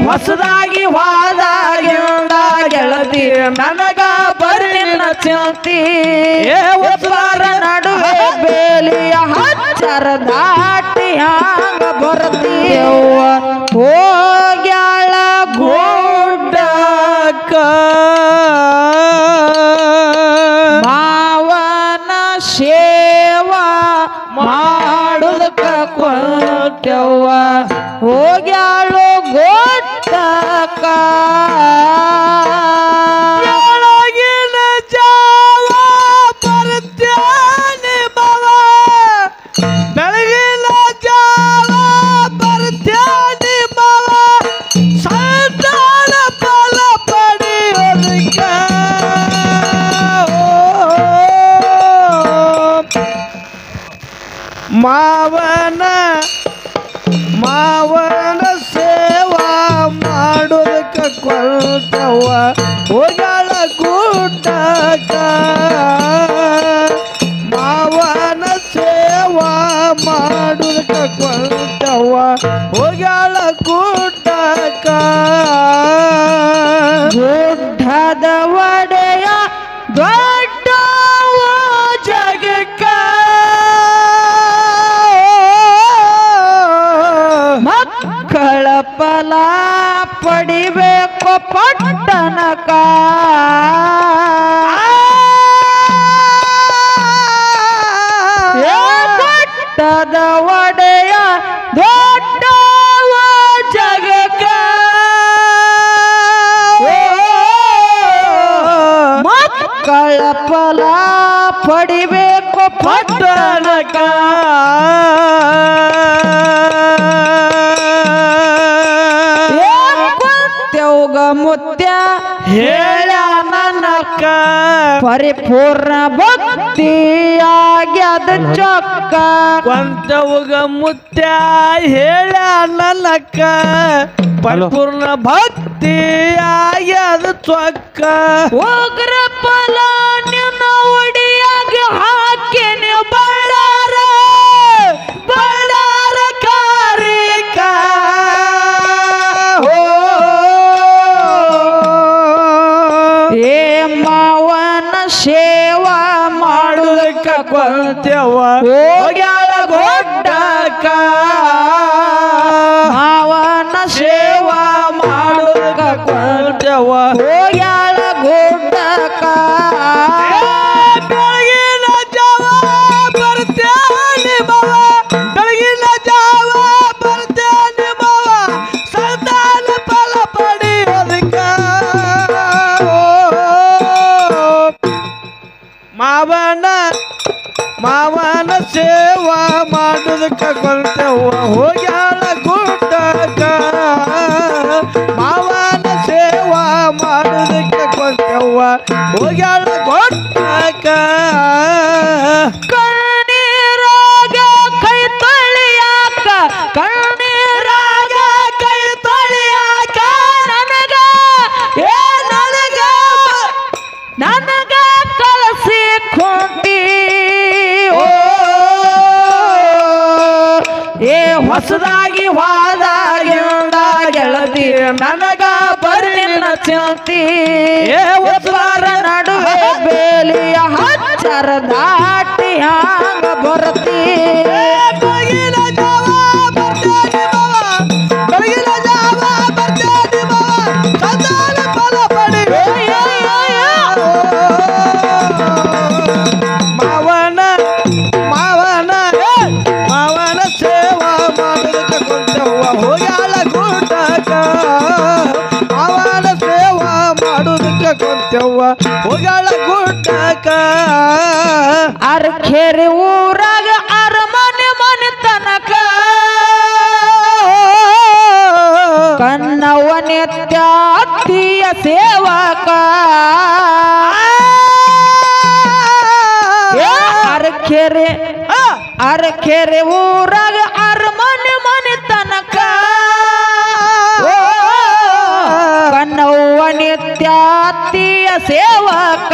ಹೊಸದಾಗಿ ವಾದಾಗಿಂದ ಗೆಳತಿ ನನಗ ಬರ್ಲಿನ ಚಿಂತಿ ಹೊಸದಾರ ನಡುವೆ ಬೇಲಿಯ ಹಚ್ಚರ ದಾಟಿ ಹಂಗ ಬರ್ತೀಯವ್ವ ಹೋಗ್ಯಾಳ ಗುಡ್ಡಕ್ಕ ಮಾವನ ಸೇವಾ ಮಾಡುದಕ್ಕ ಕೊಟ್ಟವ್ವ ಹೋಗ್ಯಾಳು ಗುಡ್ಡಕ್ಕ ಬೆಳಗಿನ ಜಾವ ಬರ್ತೇನೆ ಬಾವ ಬೆಳಗಿನ ಜಾವ ಬರ್ತೇನೆ ಬಾವ ಸಂತಾನ ಫಲ ಪಡೆಯೋದಕ್ಕ ಮಾವನ ಸೇವಾ ಮಾಡೋದಕ್ಕ ಕೊಟ್ಟವ್ವ ಹೋಗ್ಯಾಳ ಗುಡ್ಡಕ್ಕ ಮಾವನ ಸೇವಾ ಮಾಡೋದಕ್ಕ ಕೊಟ್ಟವ್ವ ಹೋಗ್ಯಾಳ ಗುಡ್ಡಕ್ಕ ಗುಡ್ಡದ ಒಡೆಯ ದೊಡ್ಡವ ಜಗಕ್ಕ ಮಕ್ಕಳ ಫಲ ಪಡಿಬೇಕು ಪಟ್ಟಣಕ ಪಟ್ಟದ ಒಡೆಯ ದೊಡ್ಡವ ಜಗಕ್ಕ ಮಕ್ಕಳ ಫಲ ಪಡಿಬೇಕು ಪಟ್ಟಣಕ ಮುತ್ಯ ಹೇಳ ನನ್ನಕ್ಕ ಪರಿಪೂರ್ಣ ಭಕ್ತಿಯಾಗ್ಯದ ಚೊಕ್ಕ ಕೊಂತವುಗ ಮುತ್ಯ ಹೇಳ ನನ್ನಕ್ಕ ಪರಿಪೂರ್ಣ ಭಕ್ತಿಯಾಗ್ಯದ ಚೊಕ್ಕ ಹೋಗ್ರ ಫಲ ನಿನ್ನ ಒಡಿಯಾಗ ಹಾಕಿನ ಬಳ್ಳಾರ ಬಳ್ಳಾರ ಕಾರಿಕ ಮಾವನ ಸೇವಾ ಮಾಡುದಕ್ಕ ಕೊಂತವ್ವ ಹೋಗ್ಯಾಳ ಗುಡ್ಡಕ್ಕ ಮಾವನ ಸೇವಾ ಮಾಡುದಕ್ಕ ಕೊಂತವ್ವ ಹೋಗ್ಯಾಳ ಗುಡ್ಡಕ್ಕ ಬೆಳಗಿನ ಜಾವ ಬರ್ತೇನೆ ಬಾವ ಬೆಳಗಿನ ಜಾವ ಬರ್ತೇನೆ ಬಾವ ಸಂತಾನ ಫಲ ಪಡೆಯೋದಕ್ಕ ಮಾವನ ಸೇವಾ ಮಾಡುದಕ್ಕ ಕೊಂತವ್ವ ಹೋಗ್ಯಾಳ ಗುಡ್ಡಕ್ಕ ಮಾವನ ಸೇವಾ ಮಾಡುದಕ್ಕ ಕೊಂತವ್ವ ಹೋಗ್ಯಾಳ ಗುಡ್ಡಕ್ಕ ಕಣ್ಣೀರಾಗ ಕೈ ತೊಳಿಯಾಕ ಕಣ್ಣೀರಾಗ ಕೈ ತೊಳಿಯಾಕ ನನಗ ನನಗ ಕಳಸಿ ಕೊಂಟಿ ಹೊಸದಾಗಿ ವಾದಾಗಿಂದ ಗೆಳತಿ ನನಗ ಬರ್ಲಿನ ಚಿಂತಿ ಹೊಸದಾರ ನಡುವೆ ಬೇಲಿಯ ಹಚ್ಚರ ದಾಟಿ ಹಂಗ ಬರ್ತಿ ಬೆಳಗಿನ ಜಾವ ಬರ್ತೇನೆ ಬಾವ ಬೆಳಗಿನ ಜಾವ ಬರ್ತೇನೆ ಬಾವ ಸಂತಾನ ಫಲ ಪಡೆಯೋ ಮಾವನ ಸೇವಾ ಮಾಡೋದಕ್ಕ ಕೊಂತವ್ವ ಹೋಗ್ಯಾಳ ಗುಡ್ಡಕ್ಕ ಮಾವನ ಸೇವಾ ಮಾಡೋದಕ್ಕ ಕೊಂತವ್ವ ಹೋಗ್ಯಾಳ ಗುಡ್ಡಕ್ಕ ಅರ್ಖೇರಿ ಊರಾಗ ಅರಮನೆ ಮನೆ ತನಕ ಕನ್ನವ್ವ ನಿತ್ಯ ಅತ್ತಿಯ ಸೇವಕ ಅರಕೆರೆ ಊರಾಗ ಅರಮನೆ ಮನೆ ತನಕ ಕನ್ನವ್ವ ನಿತ್ಯ ಅತ್ತಿಯ ಸೇವಕ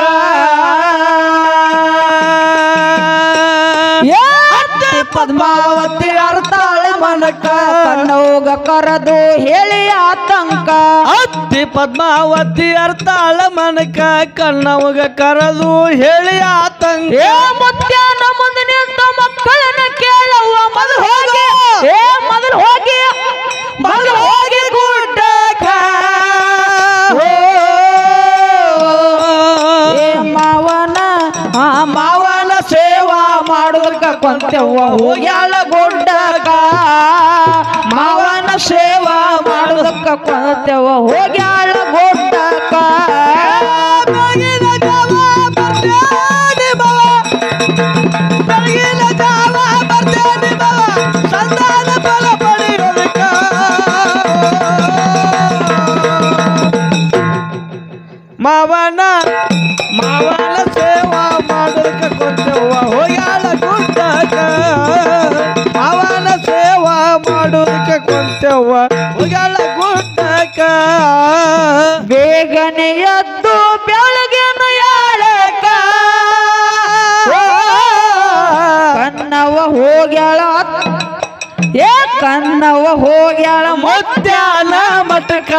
ಪದ್ಮಾವತಿ ಅರ್ತಾಳೆ ಮನಕ ಕನ್ನವ್ಗ ಕರೆದು ಹೇಳಿ ಆತಂಕ ಅತ್ತಿ ಪದ್ಮಾವತಿ ಅರ್ತಾಳ ಮನಕ ಕಣ್ಣವಗ ಕರೆದು ಹೇಳಿ ಆತಂಗ ಮುತ್ಯಾನ ಮುಂದೆ ನಿಂತ ಮಕ್ಕಳನ್ನ ಕೇಳವ್ವ ಮೊದಲು ಹೋಗಿ ಗುಡ್ಡಕ ಮಾವನ ಸೇವಾ ಮಾಡೋದಕ್ಕ ಕೊಂತೆವ್ವ ಹೋಗ್ಯಾಳ ಗುಡ್ಡಕ ಮಾವನ ಸೇವಾ ಮಾಡೋದಕ್ಕ ಕೊಂತೆವ್ವ ಹೋಗ್ಯಾಳ ಗುಡ್ಡಕ ಸಂತಾನ ಫಲ ಪಡೆಯೋದಕ್ಕ ಮಾವನ ಸೇವಾ ಮಾಡೋದಕ್ಕ ಕೊಂತೆವ್ವ ಹೋಗ್ಯಾಳ ಗುಡ್ಡಕ ಮಾವನ ಸೇವಾ ಮಾಡೋದಕ್ಕ ಕೊಂತೆವ್ವ ಹೋಗ್ಯಾಳ ಗುಡ್ಡಕ ಬೇಗನೆ ಎದ್ದು ಬೆಳಗಿನ ಯಾಳಕ ಕನ್ನವ ಹೋಗ್ಯಾಳ ಕನ್ನವ ಹೋಗ್ಯಾಳ ಮುತ್ಯಾನ ಮಠಕ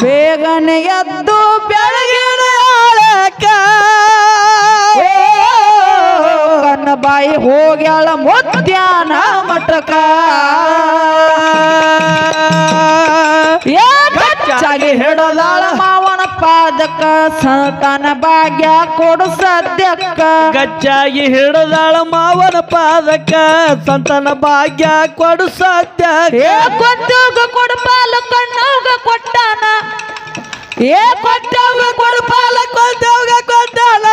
ಬೇಗನೆ ಎದ್ದು ಬೆಳಗಿನ ಯಾಳಕ ಕನ್ನ ಬಾಯಿ ಹೋಗ್ಯಾಳ ಮುತ್ಯಾನ ಮಠಕ ಗಚ್ಚಾಗಿ ಹಿಡದಾಳ ಮಾವನ ಪಾದಕ ಸಂತಾನ ಭಾಗ್ಯ ಕೊಡು ಸದ್ಯಕ್ಕ ಗಚ್ಚಾಗಿ ಹಿಡದಾಳ ಮಾವನ ಪಾದಕ ಸಂತಾನ ಭಾಗ್ಯ ಕೊಡು ಸದ್ಯಕ್ಕ ಕೊಟ್ಟೋಗ ಕೊಡಪಾಲ ಕಣ್ಣೋಗ ಕೊಟ್ಟಾನ ಕೊಟ್ಟೋಗ ಕೊಡಪಾಲ ಕೊಟ್ಟೋಗ ಕೊಟ್ಟಾನ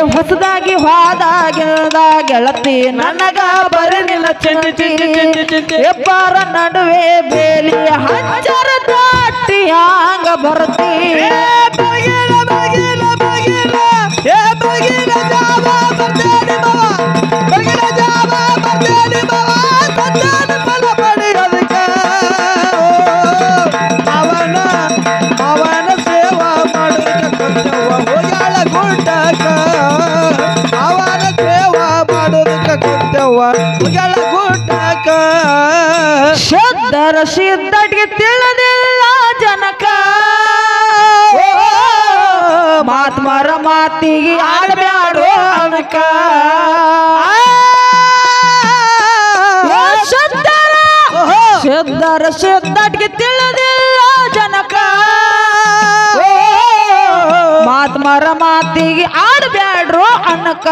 ಹೊಸದಾಗಿ ಹೋದ ಗೆಳತಿ ನನಗ ಬರಲಿಲ್ಲ ಚಿಂತೆ ಎಬ್ಬರ ನಡುವೆ ಬೇಲಿ ಹಂಚರ ದಾಟಿ ಹಂಗ ಬರ್ತಿ ಅವನ ಸೇವಾ ಮಾಡೋದಕ್ಕೆ ಕೊಂತೆವ್ವ ಹೋಗ್ಯಾಳ ಗುಡ್ಡಕ ಅವನ ಸೇವಾ ಮಾಡೋದಕ್ಕೆ ಕೊಂತೆವ್ವ ಹೋಗ್ಯಾಳ ಗುಡ್ಡಕ ಶುದ್ಧರ ಸಿದ್ಧಟಿಗೆ ತಿಳಿದಿಲ್ಲ ಜನಕ ಮಾತ್ಮರ ಮಾತಿಗೆ ಆಡಬ್ಯಾಡೋ ಅನಕ ಶುದ್ಧರ ಸಿದ್ಧಟಿಗೆ ತಿಳಿದಿಲ್ಲ ಜನಕ ಮಾತ್ಮರ ಮಾತಿಗೆ ಆಡಬ್ಯಾಡ್ರು ಅನಕ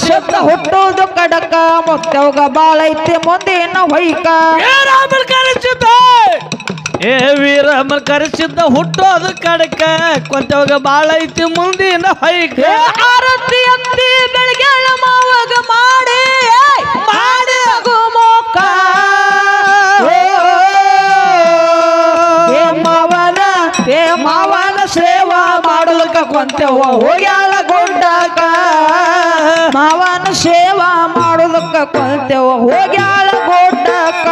ಶಬ್ದ ಹುಟ್ಟುವುದು ಕಡಕ ಮುತ್ತವ್ಗ ಬಾಳೈತಿ ಮುಂದಿನ ಹೊಯ್ಕ ವೀರ ಕರೆಸಿದ್ದ ಹುಟ್ಟೋದು ಕಡಕ ಕೊಂತವಾಗ ಬಾಳೈತಿ ಮುಂದಿನ ಹೊಯ್ಕ ಆರತಿ ಅತ್ತಿ ಬೆಳಗ್ಯಾಳ ಮಾವಾಗ ಮಾಡಿ ಮೋಕ ಮಾವನ ಸೇವಾ ಮಾಡೋದಕ್ಕ ಕೊಂತೆವ್ವ ಹೋಗ್ಯಾಳ ಗುಡ್ಡಕ ಮಾವನ ಸೇವಾ ಮಾಡೋದಕ್ಕ ಕೊಂತೆವ್ವ ಹೋಗ್ಯಾಳ ಗುಡ್ಡಕ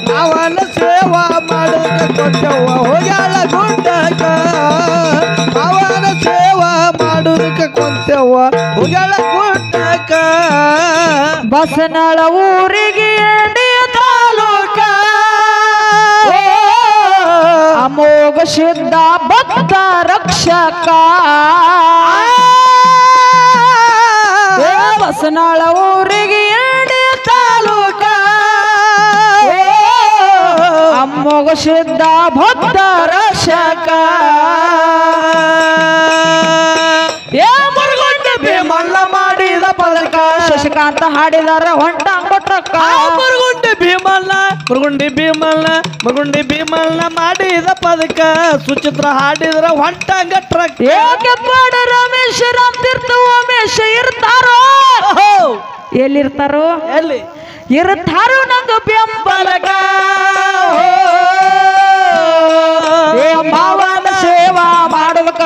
ಮಾವನ ಸೇವಾ ಮಾಡೋದಕ್ಕ ಕೊಂತೆವ್ವ ಹೋಗ್ಯಾಳ ಗುಡ್ಡಕ ಮಾವನ ಸೇವಾ ಮಾಡೋದಕ್ಕ ಕೊಂತೆವ್ವ ಹೋಗ್ಯಾಳ ಗುಡ್ಡಕ ಬಸನಾಳ ಊರಿಗೆ ತಾಲೂಕ ಅಮೋಘ ಸಿದ್ಧ ಭಕ್ತ ರಕ್ಷಕ ಬಸನಾಳ ಊರಿಗೆ ತಾಲೂಕ ಅಮೋಘ ಸಿದ್ಧ ಭಕ್ತ ರಕ್ಷಕ ಭೀಮಣ್ಣ ಮಾಡಿದ ಪದಕ ಶಶಿಕಾಂತ ಹಾಡಿದಾರ ಹೊಂಟ ಕೊಟ್ಟಕ್ಕ ಮುರುಗುಂಡಿ ಭೀಮಣ್ಣ ಮಾಡಿದ ಪದಕ ಸುಚಿತ್ರ ಹಾಡಿದ್ರ ಹೊಂಟಂಗ ಟ್ರಕ್ ಏಕೆ ಪಾಡ ರಮೇಶ್ ರಾಮ್ ತೀರ್ಥ ಉಮೇಶ್ ಇರ್ತಾರೋ ಎಲ್ಲಿರ್ತಾರೋ ಎಲ್ಲಿ ಇರ್ತಾರೋ ನಂಗ ಬೆಂಬಲಕ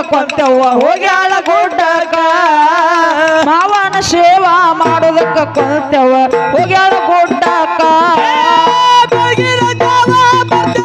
ಕೊಂತೆವ್ವ ಹೋಗ್ಯಾಳ ಗುಡ್ಡಕ್ಕ ಮಾವನ ಸೇವಾ ಮಾಡೋದಕ್ಕ ಕೊಂತೆವ್ವ ಹೋಗ್ಯಾಳ